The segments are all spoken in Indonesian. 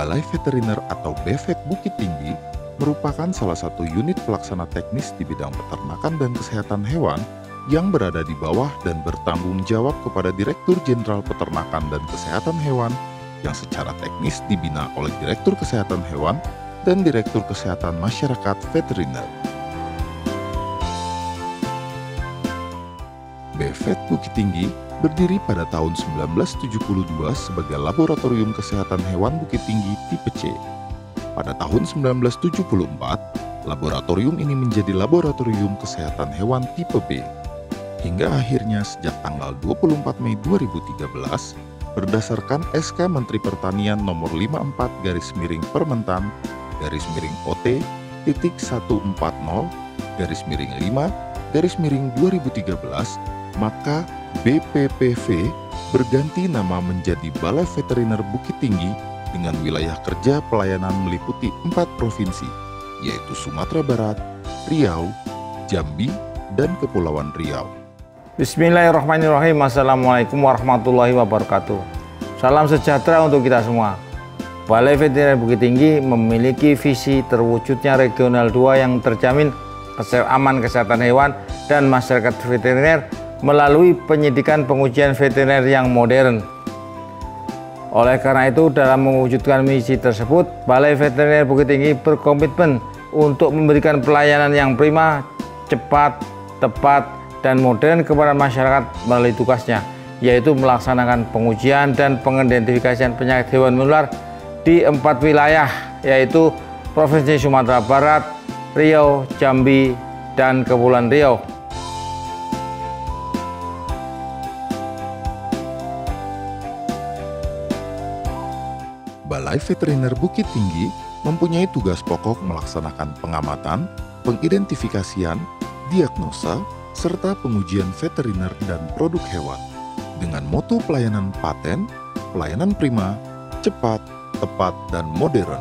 Balai Veteriner atau BVET Bukit Tinggi merupakan salah satu unit pelaksana teknis di bidang peternakan dan kesehatan hewan yang berada di bawah dan bertanggung jawab kepada Direktur Jenderal Peternakan dan Kesehatan Hewan yang secara teknis dibina oleh Direktur Kesehatan Hewan dan Direktur Kesehatan Masyarakat Veteriner. BVET Bukit Tinggi berdiri pada tahun 1972 sebagai Laboratorium Kesehatan Hewan Bukit Tinggi tipe C. Pada tahun 1974, laboratorium ini menjadi Laboratorium Kesehatan Hewan tipe B. Hingga akhirnya sejak tanggal 24 Mei 2013, berdasarkan SK Menteri Pertanian nomor 54-140-5-2013, maka BPPV berganti nama menjadi Balai Veteriner Bukit Tinggi dengan wilayah kerja pelayanan meliputi 4 provinsi, yaitu Sumatera Barat, Riau, Jambi, dan Kepulauan Riau. Bismillahirrahmanirrahim. Assalamualaikum warahmatullahi wabarakatuh. Salam sejahtera untuk kita semua. Balai Veteriner Bukit Tinggi memiliki visi terwujudnya Regional 2 yang terjamin aman kesehatan hewan dan masyarakat veteriner melalui penyidikan pengujian veteriner yang modern. Oleh karena itu, dalam mewujudkan misi tersebut, Balai Veteriner Bukit Tinggi berkomitmen untuk memberikan pelayanan yang prima, cepat, tepat, dan modern kepada masyarakat melalui tugasnya, yaitu melaksanakan pengujian dan pengidentifikasian penyakit hewan menular di 4 wilayah, yaitu Provinsi Sumatera Barat, Riau, Jambi, dan Kepulauan Riau. Balai Veteriner Bukit Tinggi mempunyai tugas pokok melaksanakan pengamatan, pengidentifikasian, diagnosa, serta pengujian veteriner dan produk hewan dengan moto pelayanan paten, pelayanan prima, cepat, tepat, dan modern.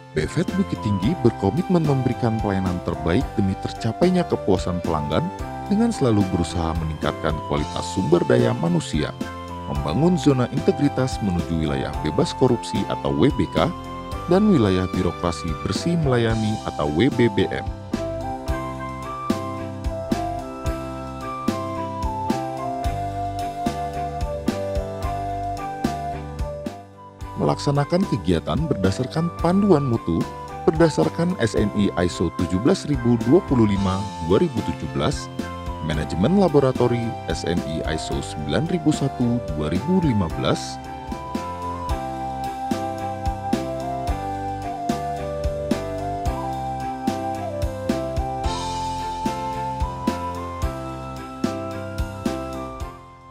BVET Bukit Tinggi berkomitmen memberikan pelayanan terbaik demi tercapainya kepuasan pelanggan dengan selalu berusaha meningkatkan kualitas sumber daya manusia, membangun zona integritas menuju wilayah bebas korupsi atau WBK, dan wilayah birokrasi bersih melayani atau WBBM. Melaksanakan kegiatan berdasarkan panduan mutu berdasarkan SNI ISO 17025-2017, Manajemen Laboratori SNI ISO 9001-2015,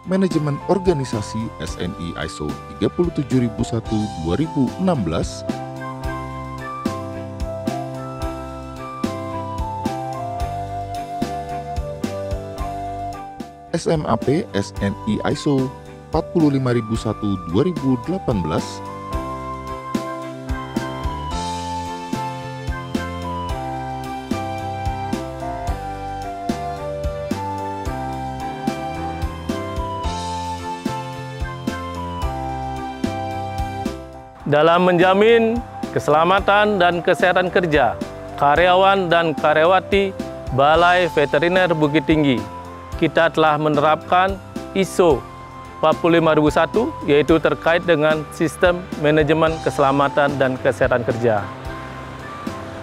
Manajemen Organisasi SNI ISO 37001-2016, SMAP SNI ISO 45001-2018, dalam menjamin keselamatan dan kesehatan kerja karyawan dan karyawati Balai Veteriner Bukit Tinggi, kita telah menerapkan ISO 45001, yaitu terkait dengan sistem manajemen keselamatan dan kesehatan kerja.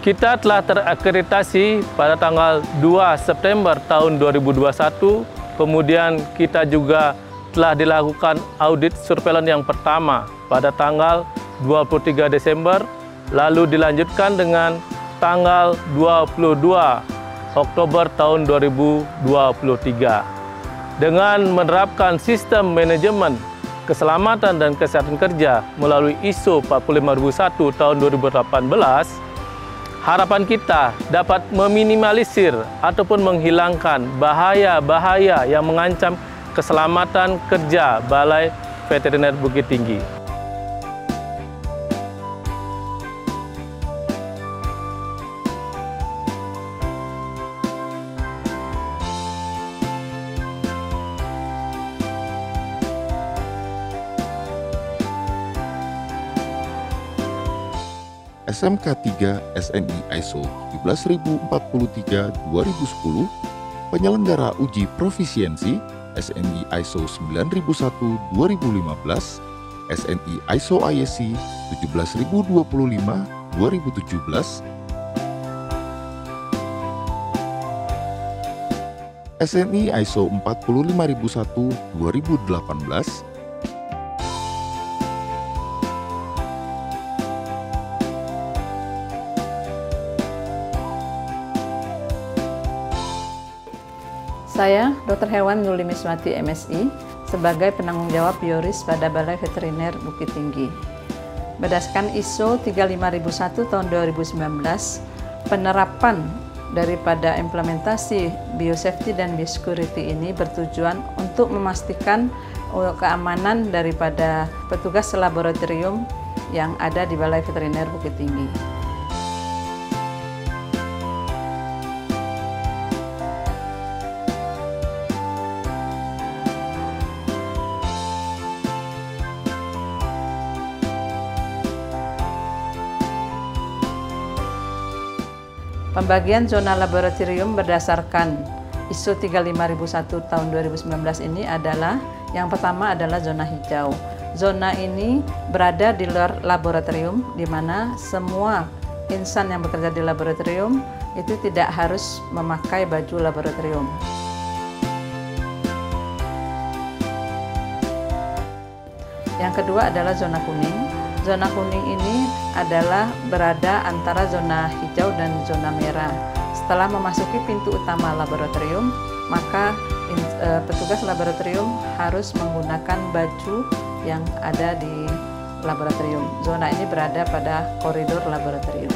Kita telah terakreditasi pada tanggal 2 September tahun 2021, kemudian kita juga telah dilakukan audit surveillance yang pertama pada tanggal 23 Desember, lalu dilanjutkan dengan tanggal 22 Oktober tahun 2023. Dengan menerapkan sistem manajemen keselamatan dan kesehatan kerja melalui ISO 45001 tahun 2018, harapan kita dapat meminimalisir ataupun menghilangkan bahaya-bahaya yang mengancam keselamatan kerja Balai Veteriner Bukit Tinggi. SMK 3 SNI ISO 17043-2010, penyelenggara uji profisiensi SNI ISO 9001-2015, SNI ISO ISC 17025-2017, SNI ISO 45001-2018, Saya, Dr. Hewan Nulimiswati MSI, sebagai penanggung jawab bioris pada Balai Veteriner Bukit Tinggi. Berdasarkan ISO 35001 tahun 2019, penerapan daripada implementasi biosafety dan biosecurity ini bertujuan untuk memastikan keamanan daripada petugas laboratorium yang ada di Balai Veteriner Bukit Tinggi. Pembagian zona laboratorium berdasarkan ISO 35001 tahun 2019 ini adalah, yang pertama adalah zona hijau. Zona ini berada di luar laboratorium, di mana semua insan yang bekerja di laboratorium itu tidak harus memakai baju laboratorium. Yang kedua adalah zona kuning. Zona kuning ini adalah berada antara zona hijau dan zona merah. Setelah memasuki pintu utama laboratorium, maka petugas laboratorium harus menggunakan baju yang ada di laboratorium. Zona ini berada pada koridor laboratorium.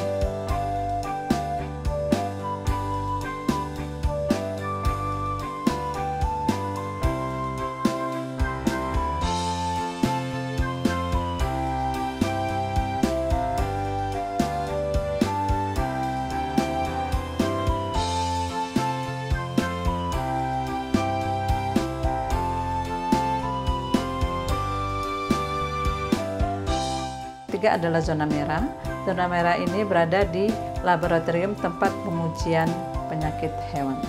Ketiga adalah zona merah. Zona merah ini berada di laboratorium tempat pengujian penyakit hewan.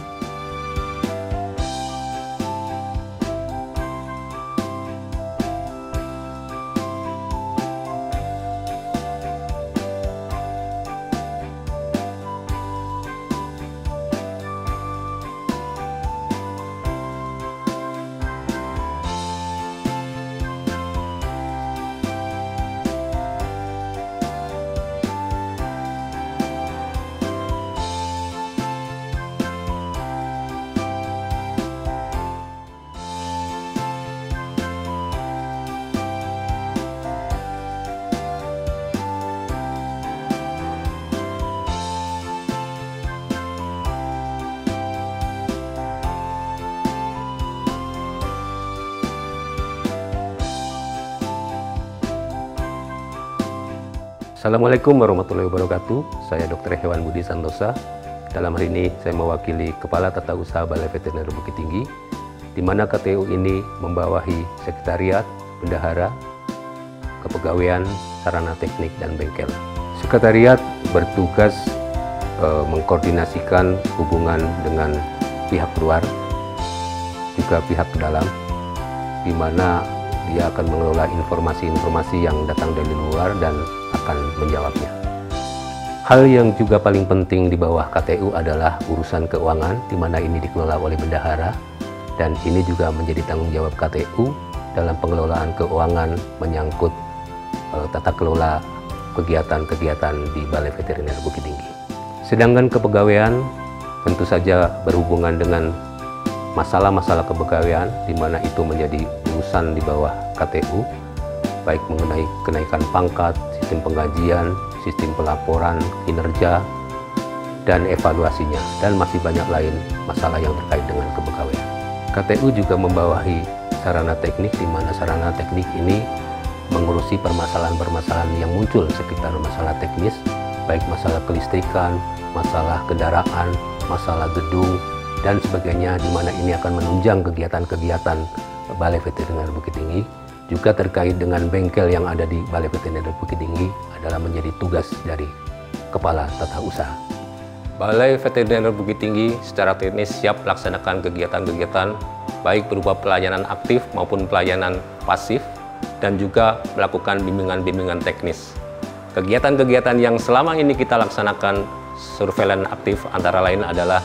Assalamualaikum warahmatullahi wabarakatuh. Saya Dr. Hewan Budi Santosa. Dalam hari ini saya mewakili Kepala Tata Usaha Balai Veteriner Bukit Tinggi, di mana KTU ini membawahi sekretariat, bendahara, kepegawaian, sarana teknik, dan bengkel. Sekretariat bertugas mengkoordinasikan hubungan dengan pihak luar, juga pihak dalam, di mana dia akan mengelola informasi-informasi yang datang dari luar dan akan menjawabnya. Hal yang juga paling penting di bawah KTU adalah urusan keuangan, di mana ini dikelola oleh bendahara, dan ini juga menjadi tanggung jawab KTU dalam pengelolaan keuangan menyangkut tata kelola kegiatan-kegiatan di Balai Veteriner Bukit Tinggi. Sedangkan kepegawaian tentu saja berhubungan dengan masalah-masalah kepegawaian, di mana itu menjadi urusan di bawah KTU, baik mengenai kenaikan pangkat, sistem penggajian, sistem pelaporan, kinerja, dan evaluasinya, dan masih banyak lain masalah yang terkait dengan kepegawaian. KTU juga membawahi sarana teknik, di mana sarana teknik ini mengurusi permasalahan-permasalahan yang muncul sekitar masalah teknis, baik masalah kelistrikan, masalah kendaraan, masalah gedung, dan sebagainya, di mana ini akan menunjang kegiatan-kegiatan Balai Veteriner Bukit Tinggi, juga terkait dengan bengkel yang ada di Balai Veteriner Bukit Tinggi adalah menjadi tugas dari Kepala Tata Usaha. Balai Veteriner Bukit Tinggi secara teknis siap melaksanakan kegiatan-kegiatan baik berupa pelayanan aktif maupun pelayanan pasif dan juga melakukan bimbingan-bimbingan teknis. Kegiatan-kegiatan yang selama ini kita laksanakan surveillance aktif antara lain adalah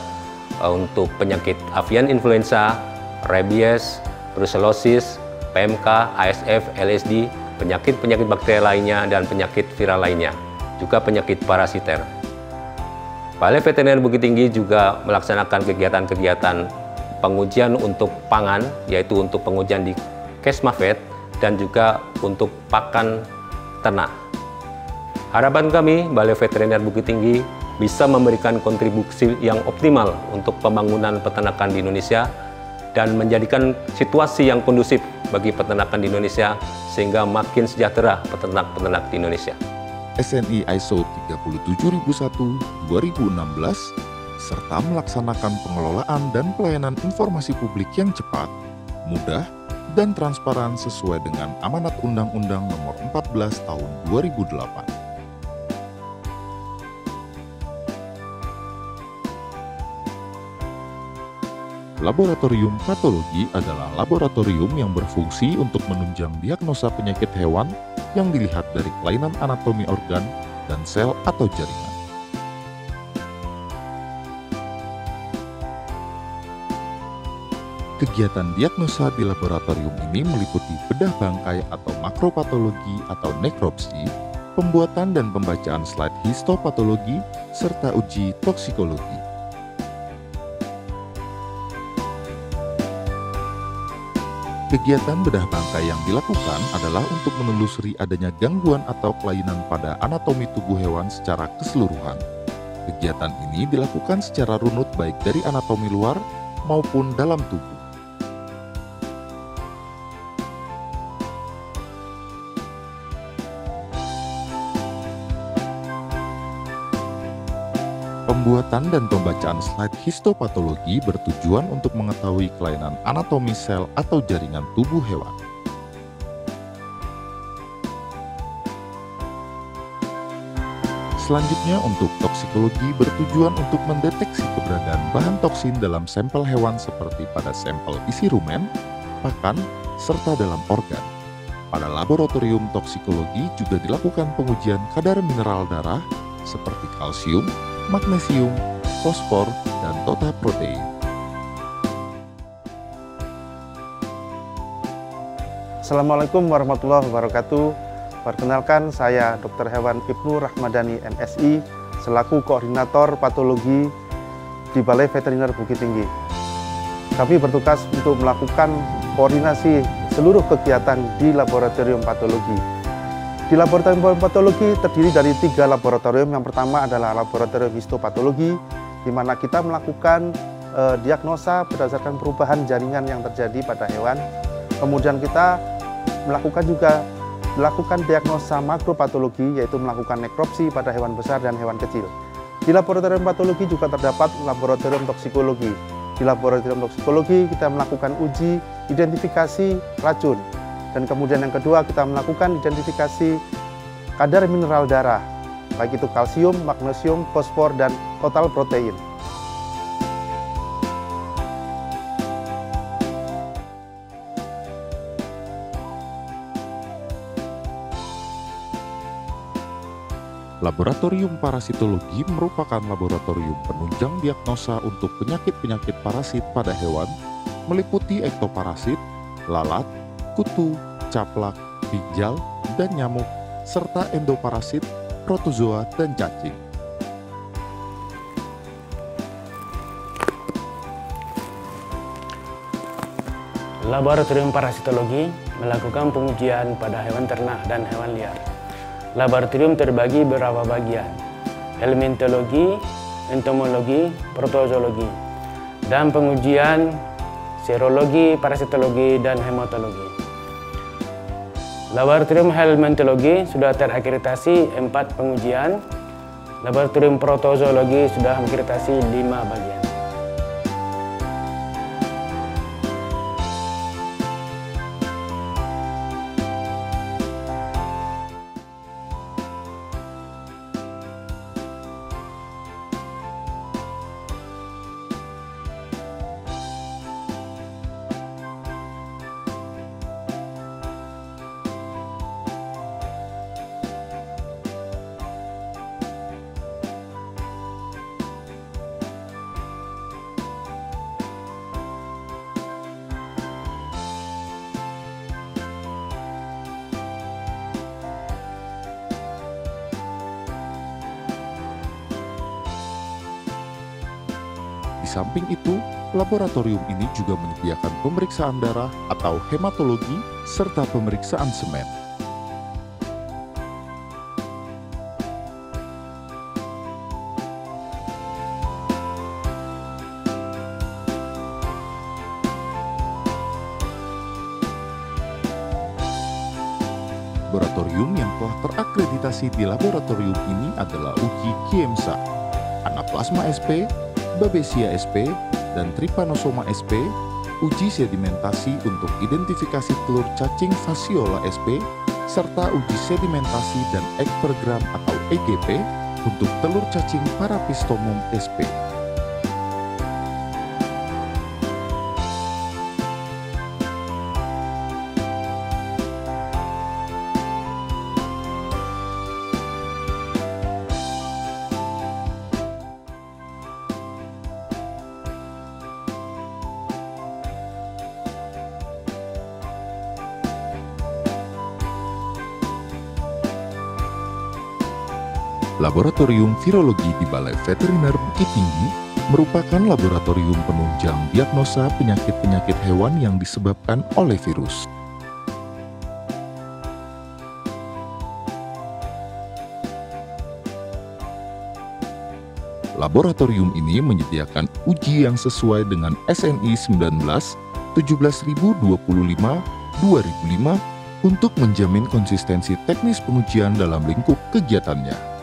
untuk penyakit avian influenza, rabies, brucellosis, PMK, ASF, LSD, penyakit-penyakit bakteri lainnya, dan penyakit viral lainnya, juga penyakit parasiter. Balai Veteriner Bukit Tinggi juga melaksanakan kegiatan-kegiatan pengujian untuk pangan, yaitu untuk pengujian di Kesmafet, dan juga untuk pakan ternak. Harapan kami, Balai Veteriner Bukit Tinggi bisa memberikan kontribusi yang optimal untuk pembangunan peternakan di Indonesia dan menjadikan situasi yang kondusif bagi peternakan di Indonesia sehingga makin sejahtera peternak-peternak di Indonesia. SNI ISO 37001-2016 serta melaksanakan pengelolaan dan pelayanan informasi publik yang cepat, mudah, dan transparan sesuai dengan amanat Undang-Undang Nomor 14 Tahun 2008. Laboratorium patologi adalah laboratorium yang berfungsi untuk menunjang diagnosa penyakit hewan yang dilihat dari kelainan anatomi organ dan sel atau jaringan. Kegiatan diagnosa di laboratorium ini meliputi bedah bangkai atau makropatologi atau nekropsi, pembuatan dan pembacaan slide histopatologi, serta uji toksikologi. Kegiatan bedah bangkai yang dilakukan adalah untuk menelusuri adanya gangguan atau kelainan pada anatomi tubuh hewan secara keseluruhan. Kegiatan ini dilakukan secara runut baik dari anatomi luar maupun dalam tubuh. Pembuatan dan pembacaan slide histopatologi bertujuan untuk mengetahui kelainan anatomi sel atau jaringan tubuh hewan. Selanjutnya, untuk toksikologi bertujuan untuk mendeteksi keberadaan bahan toksin dalam sampel hewan seperti pada sampel isi rumen, pakan, serta dalam organ. Pada laboratorium toksikologi juga dilakukan pengujian kadar mineral darah seperti kalsium, magnesium, fosfor, dan total protein. Assalamualaikum warahmatullahi wabarakatuh. Perkenalkan, saya Dr. Hewan Ibnu Rahmadani MSI selaku Koordinator Patologi di Balai Veteriner Bukit Tinggi. Kami bertugas untuk melakukan koordinasi seluruh kegiatan di Laboratorium Patologi. Di Laboratorium Patologi terdiri dari 3 laboratorium. Yang pertama adalah Laboratorium Histopatologi, di mana kita melakukan diagnosa berdasarkan perubahan jaringan yang terjadi pada hewan. Kemudian kita melakukan diagnosa makropatologi, yaitu melakukan nekropsi pada hewan besar dan hewan kecil. Di Laboratorium Patologi juga terdapat Laboratorium Toksikologi. Di Laboratorium Toksikologi kita melakukan uji identifikasi racun. Dan kemudian yang kedua, kita melakukan identifikasi kadar mineral darah, baik itu kalsium, magnesium, fosfor, dan total protein. Laboratorium parasitologi merupakan laboratorium penunjang diagnosa untuk penyakit-penyakit parasit pada hewan, meliputi ektoparasit, lalat, kutu, caplak, ginjal, dan nyamuk, serta endoparasit, protozoa, dan cacing. Laboratorium parasitologi melakukan pengujian pada hewan ternak dan hewan liar. Laboratorium terbagi beberapa bagian: helminthologi, entomologi, protozoologi, dan pengujian serologi, parasitologi, dan hematologi. Laboratorium helminthologi sudah terakreditasi 4 pengujian. Laboratorium protozoologi sudah mengakreditasi 5 bagian. Di samping itu, laboratorium ini juga menyediakan pemeriksaan darah atau hematologi serta pemeriksaan semen. Laboratorium yang telah terakreditasi di laboratorium ini adalah uji Kiemsa, Anaplasma SP, Babesia SP, dan Trypanosoma SP, uji sedimentasi untuk identifikasi telur cacing Fasciola SP, serta uji sedimentasi dan ekpergram atau EGP untuk telur cacing Parapistomum SP. Laboratorium Virologi di Balai Veteriner Bukit Tinggi merupakan laboratorium penunjang diagnosa penyakit-penyakit hewan yang disebabkan oleh virus. Laboratorium ini menyediakan uji yang sesuai dengan SNI 19 17025/2005 untuk menjamin konsistensi teknis pengujian dalam lingkup kegiatannya.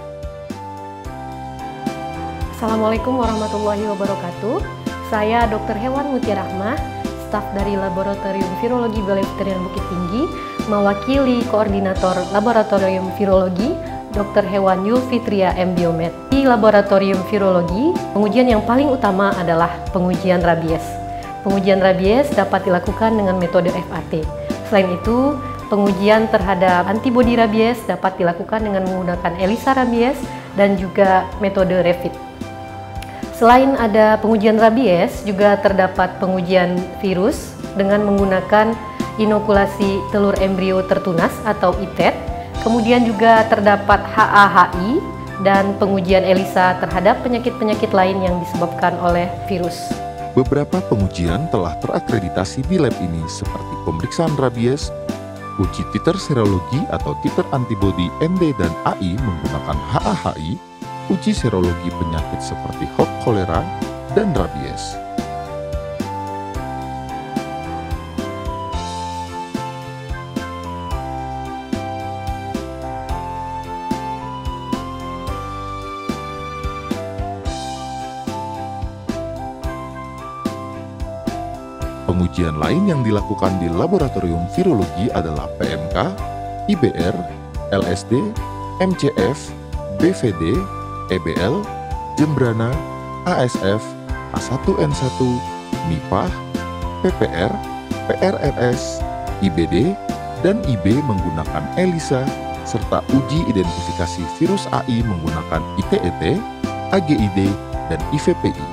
Assalamualaikum warahmatullahi wabarakatuh. Saya Dr. Hewan Mutiara Rahmah, staf dari Laboratorium Virologi Balai Veteriner Bukit Tinggi, mewakili Koordinator Laboratorium Virologi, Dr. Hewan Yulfitria M. Biomed. Di Laboratorium Virologi, pengujian yang paling utama adalah pengujian rabies. Pengujian rabies dapat dilakukan dengan metode FAT. Selain itu, pengujian terhadap antibodi rabies dapat dilakukan dengan menggunakan ELISA rabies dan juga metode RAVID. Selain ada pengujian rabies, juga terdapat pengujian virus dengan menggunakan inokulasi telur embrio tertunas atau ITET. Kemudian juga terdapat HAHI dan pengujian ELISA terhadap penyakit-penyakit lain yang disebabkan oleh virus. Beberapa pengujian telah terakreditasi di lab ini seperti pemeriksaan rabies, uji titer serologi atau titer antibodi ND dan AI menggunakan HAHI, uji serologi penyakit seperti Hok kolera dan rabies. Pengujian lain yang dilakukan di Laboratorium Virologi adalah PMK, IBR, LSD, MCF, BVD, EBL, Jembrana, ASF, A1N1, MIPAH, PPR, PRRS, IBD, dan IB menggunakan ELISA, serta uji identifikasi virus AI menggunakan ITET, AGID, dan IVPI.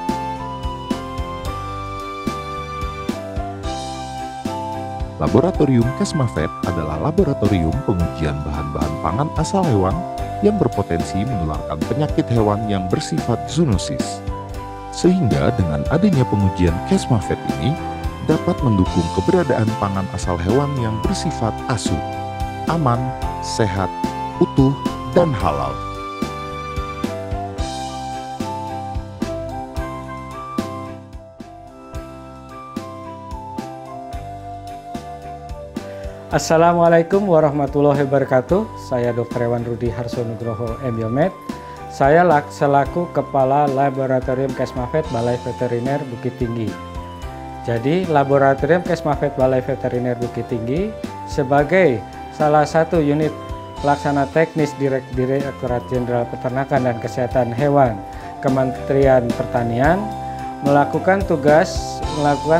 Laboratorium Kesmavet adalah laboratorium pengujian bahan-bahan pangan asal hewan yang berpotensi menularkan penyakit hewan yang bersifat zoonosis. Sehingga dengan adanya pengujian Kesmavet ini dapat mendukung keberadaan pangan asal hewan yang bersifat ASU, aman, sehat, utuh, dan halal. Assalamualaikum warahmatullahi wabarakatuh. Saya Dr. Hewan Rudi Harsonugroho M. Biomed. Saya selaku Kepala Laboratorium Kesmavet Balai Veteriner Bukit Tinggi. Jadi Laboratorium Kesmavet Balai Veteriner Bukit Tinggi sebagai salah satu unit pelaksana teknis Direktorat Jenderal Peternakan dan Kesehatan Hewan Kementerian Pertanian melakukan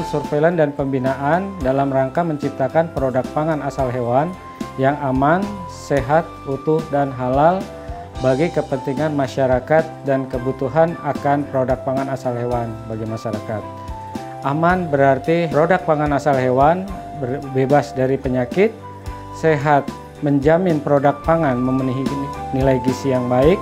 surveillance dan pembinaan dalam rangka menciptakan produk pangan asal hewan yang aman, sehat, utuh, dan halal bagi kepentingan masyarakat dan kebutuhan akan produk pangan asal hewan bagi masyarakat. Aman berarti produk pangan asal hewan bebas dari penyakit, sehat menjamin produk pangan memenuhi nilai gizi yang baik,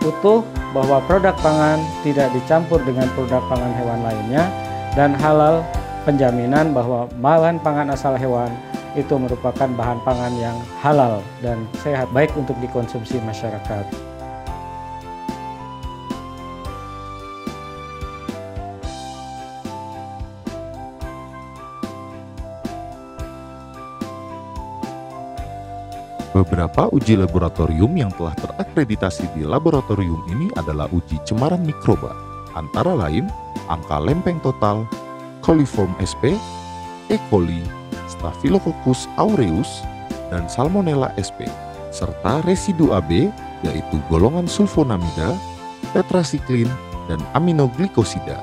utuh bahwa produk pangan tidak dicampur dengan produk pangan hewan lainnya, dan halal, penjaminan bahwa bahan pangan asal hewan itu merupakan bahan pangan yang halal dan sehat, baik untuk dikonsumsi masyarakat. Beberapa uji laboratorium yang telah terakreditasi di laboratorium ini adalah uji cemaran mikroba, antara lain angka lempeng total, coliform sp, E. coli, Staphylococcus aureus, dan Salmonella sp, serta residu AB yaitu golongan sulfonamida, tetrasiklin, dan aminoglikosida.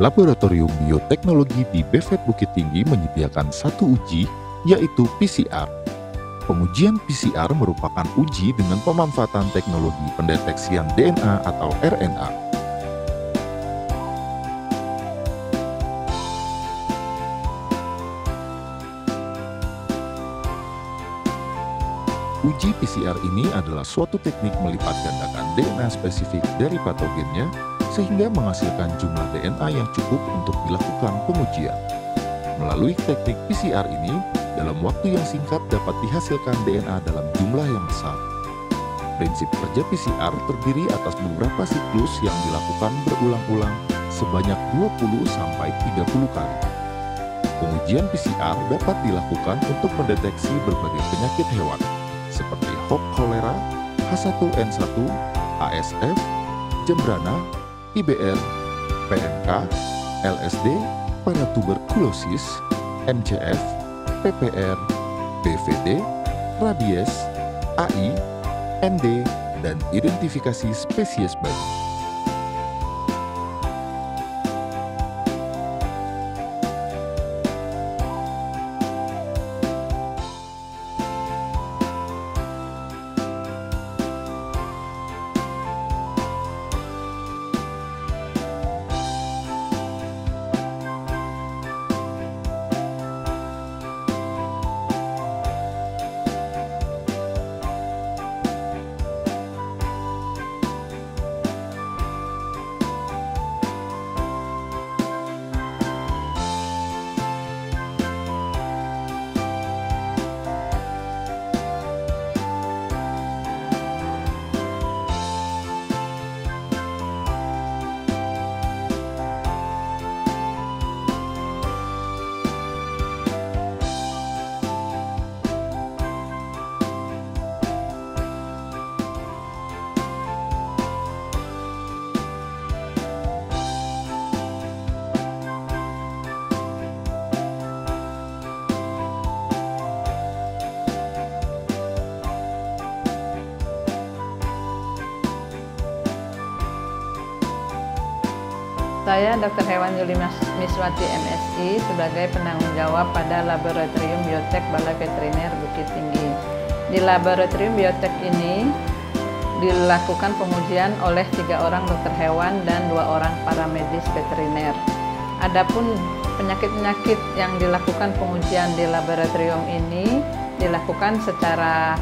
Laboratorium Bioteknologi di BVET Bukit Tinggi menyediakan satu uji, yaitu PCR. Pengujian PCR merupakan uji dengan pemanfaatan teknologi pendeteksian DNA atau RNA. Uji PCR ini adalah suatu teknik melipat gandakan DNA spesifik dari patogennya sehingga menghasilkan jumlah DNA yang cukup untuk dilakukan pengujian. Melalui teknik PCR ini, dalam waktu yang singkat dapat dihasilkan DNA dalam jumlah yang besar. Prinsip kerja PCR terdiri atas beberapa siklus yang dilakukan berulang-ulang sebanyak 20-30 kali. Pengujian PCR dapat dilakukan untuk mendeteksi berbagai penyakit hewan, seperti Hock cholera, H1N1, ASF, Jembrana, IBR, PMK, LSD, paratuberkulosis, MCF, PPR, BVD, rabies, AI, ND, dan identifikasi spesies baru. Saya Dr. Hewan Yuli Miswati MSI sebagai penanggung jawab pada Laboratorium Biotek Balai Veteriner Bukit Tinggi. Di Laboratorium Biotek ini dilakukan pengujian oleh 3 orang dokter hewan dan 2 orang paramedis veteriner. Adapun penyakit-penyakit yang dilakukan pengujian di laboratorium ini dilakukan secara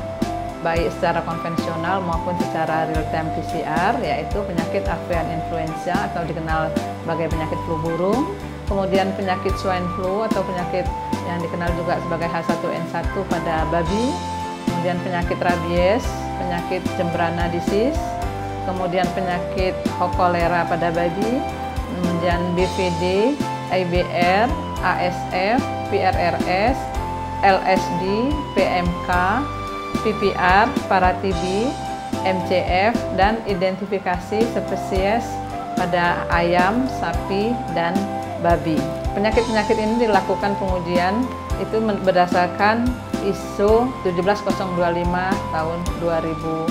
baik secara konvensional maupun secara real-time PCR, yaitu penyakit avian influenza atau dikenal sebagai penyakit flu burung, kemudian penyakit swine flu atau penyakit yang dikenal juga sebagai H1N1 pada babi, kemudian penyakit rabies, penyakit Jembrana disease, kemudian penyakit Hock cholera pada babi, kemudian BVD, IBR, ASF, PRRS, LSD, PMK, PPR, Paratibi, MCF, dan identifikasi spesies pada ayam, sapi, dan babi. Penyakit-penyakit ini dilakukan pengujian itu berdasarkan ISO 17025 tahun 2019.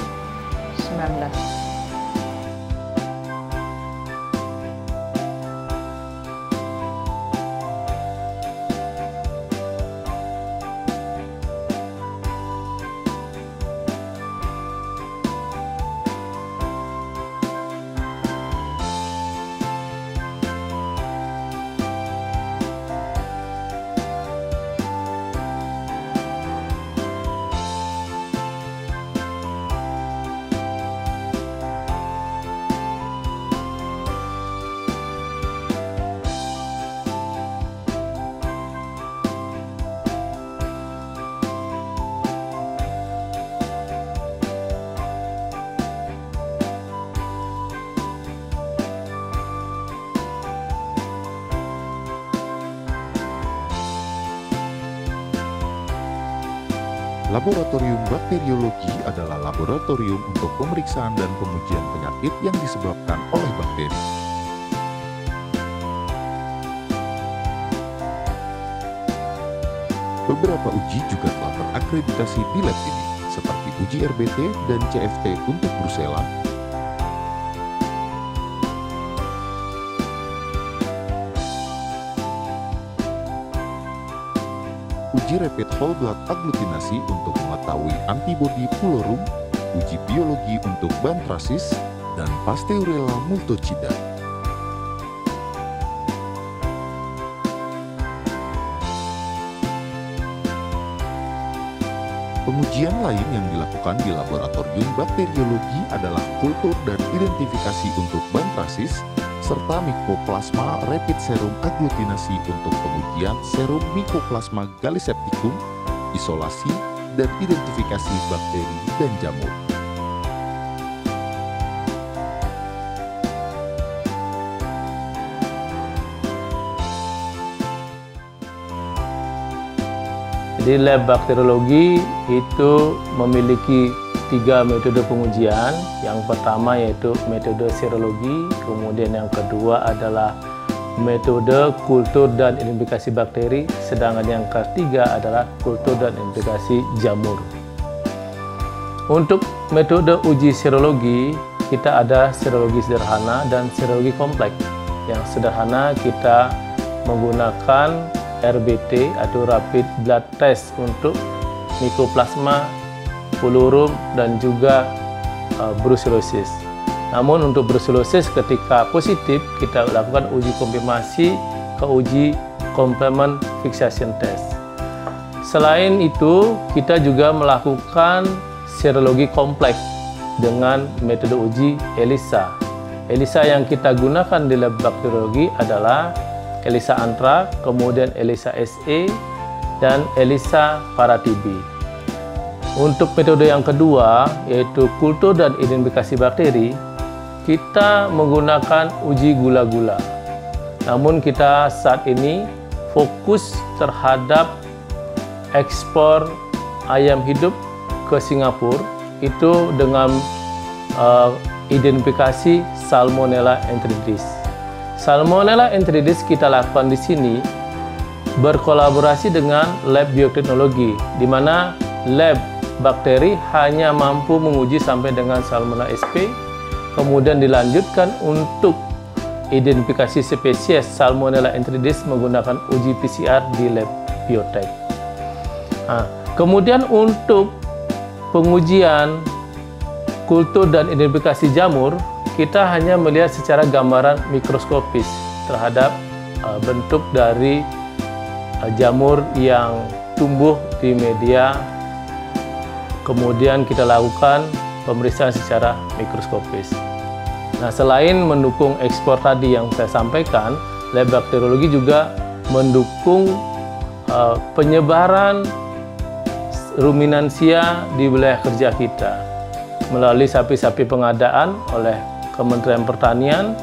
Laboratorium bakteriologi adalah laboratorium untuk pemeriksaan dan pengujian penyakit yang disebabkan oleh bakteri. Beberapa uji juga telah terakreditasi di lab ini, seperti uji RBT dan CFT untuk Brucella, uji rapid whole blood agglutinasi untuk mengetahui antibodi pulorum, uji biologi untuk bantrasis, dan Pasteurella multocida. Pengujian lain yang dilakukan di laboratorium bakteriologi adalah kultur dan identifikasi untuk bantrasis, serta Mycoplasma rapid serum agglutinasi untuk pengujian serum Mycoplasma gallisepticum, isolasi, dan identifikasi bakteri dan jamur. Jadi lab bakteriologi itu memiliki 3 metode pengujian. Yang pertama yaitu metode serologi, kemudian yang kedua adalah metode kultur dan identifikasi bakteri, sedangkan yang ketiga adalah kultur dan identifikasi jamur. Untuk metode uji serologi, kita ada serologi sederhana dan serologi kompleks. Yang sederhana kita menggunakan RBT atau Rapid Blood Test untuk Mycoplasma, pulorum, dan juga brucellosis. Namun untuk brucellosis ketika positif kita lakukan uji konfirmasi ke uji complement fixation test. Selain itu kita juga melakukan serologi kompleks dengan metode uji ELISA. ELISA yang kita gunakan di lab bakteriologi adalah ELISA Anthrax, kemudian ELISA SE, dan ELISA Para-TB. Untuk metode yang kedua, yaitu kultur dan identifikasi bakteri, kita menggunakan uji gula-gula. Namun kita saat ini fokus terhadap ekspor ayam hidup ke Singapura, itu dengan identifikasi Salmonella enteritidis. Salmonella enteritidis kita lakukan di sini berkolaborasi dengan lab bioteknologi, di mana lab bakteri hanya mampu menguji sampai dengan Salmonella sp, kemudian dilanjutkan untuk identifikasi spesies Salmonella enteritidis menggunakan uji PCR di lab biotek. Kemudian untuk pengujian kultur dan identifikasi jamur, kita hanya melihat secara gambaran mikroskopis terhadap bentuk dari jamur yang tumbuh di media. Kemudian kita lakukan pemeriksaan secara mikroskopis. Nah, selain mendukung ekspor tadi yang saya sampaikan, lab bakteriologi juga mendukung penyebaran ruminansia di wilayah kerja kita melalui sapi-sapi pengadaan oleh Kementerian Pertanian,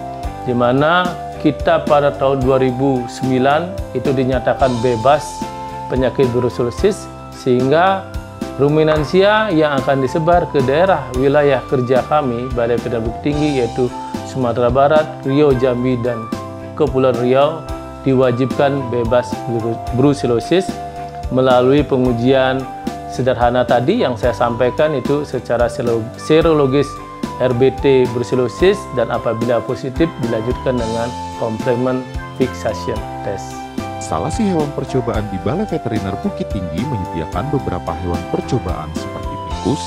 di mana kita pada tahun 2009 itu dinyatakan bebas penyakit brucellosis, sehingga ruminansia yang akan disebar ke daerah wilayah kerja kami, Balai Veteriner Bukit Tinggi, yaitu Sumatera Barat, Riau, Jambi, dan Kepulauan Riau, diwajibkan bebas brucellosis melalui pengujian sederhana tadi yang saya sampaikan, itu secara serologis RBT brucellosis, dan apabila positif dilanjutkan dengan complement fixation test. Instalasi hewan percobaan di Balai Veteriner Bukit Tinggi menyediakan beberapa hewan percobaan seperti tikus,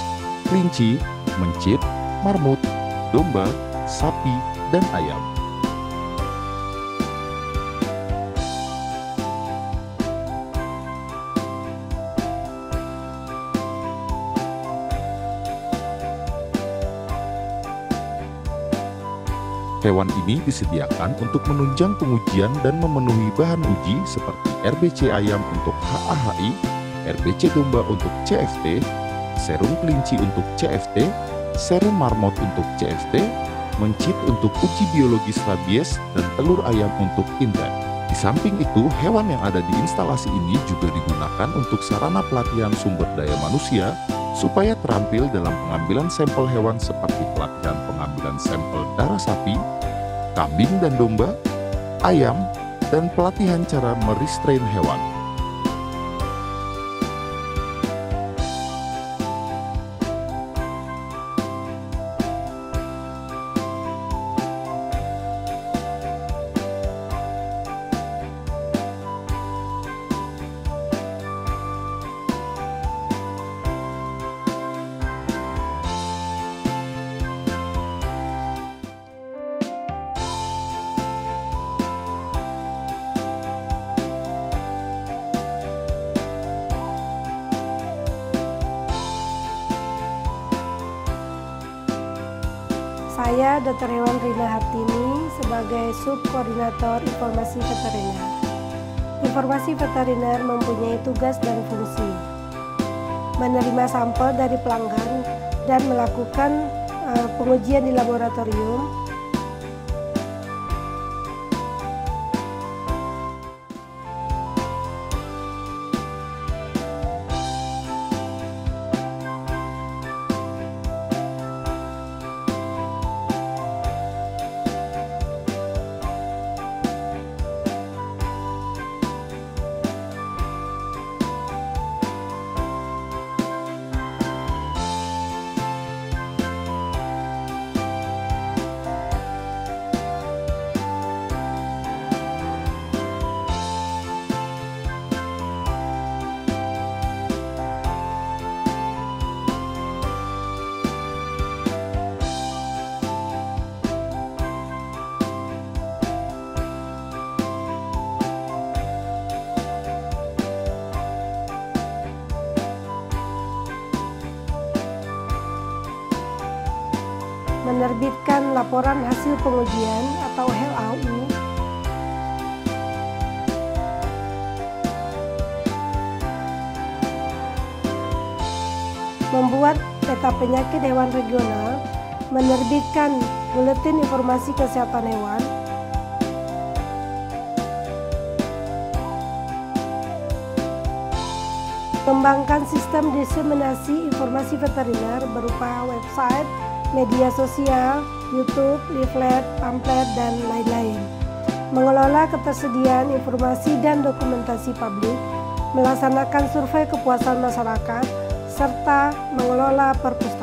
kelinci, mencit, marmut, domba, sapi, dan ayam. Hewan ini disediakan untuk menunjang pengujian dan memenuhi bahan uji seperti RBC ayam untuk HAHI, RBC domba untuk CFT, serum kelinci untuk CFT, serum marmot untuk CFT, mencit untuk uji biologis rabies, dan telur ayam untuk indek. Di samping itu, hewan yang ada di instalasi ini juga digunakan untuk sarana pelatihan sumber daya manusia supaya terampil dalam pengambilan sampel hewan seperti pelatihan pengambilan sampel darah sapi, kambing dan domba, ayam, dan pelatihan cara merestrain hewan. Saya Dr. Hewan Rina Hartini sebagai Subkoordinator Informasi Veteriner. Informasi veteriner mempunyai tugas dan fungsi menerima sampel dari pelanggan dan melakukan pengujian di laboratorium, menerbitkan laporan hasil pengujian atau LAU, membuat peta penyakit hewan regional, menerbitkan buletin informasi kesehatan hewan, mengembangkan sistem diseminasi informasi veteriner berupa website, media sosial, YouTube, leaflet, pamflet, dan lain-lain. Mengelola ketersediaan informasi dan dokumentasi publik, melaksanakan survei kepuasan masyarakat, serta mengelola perpustakaan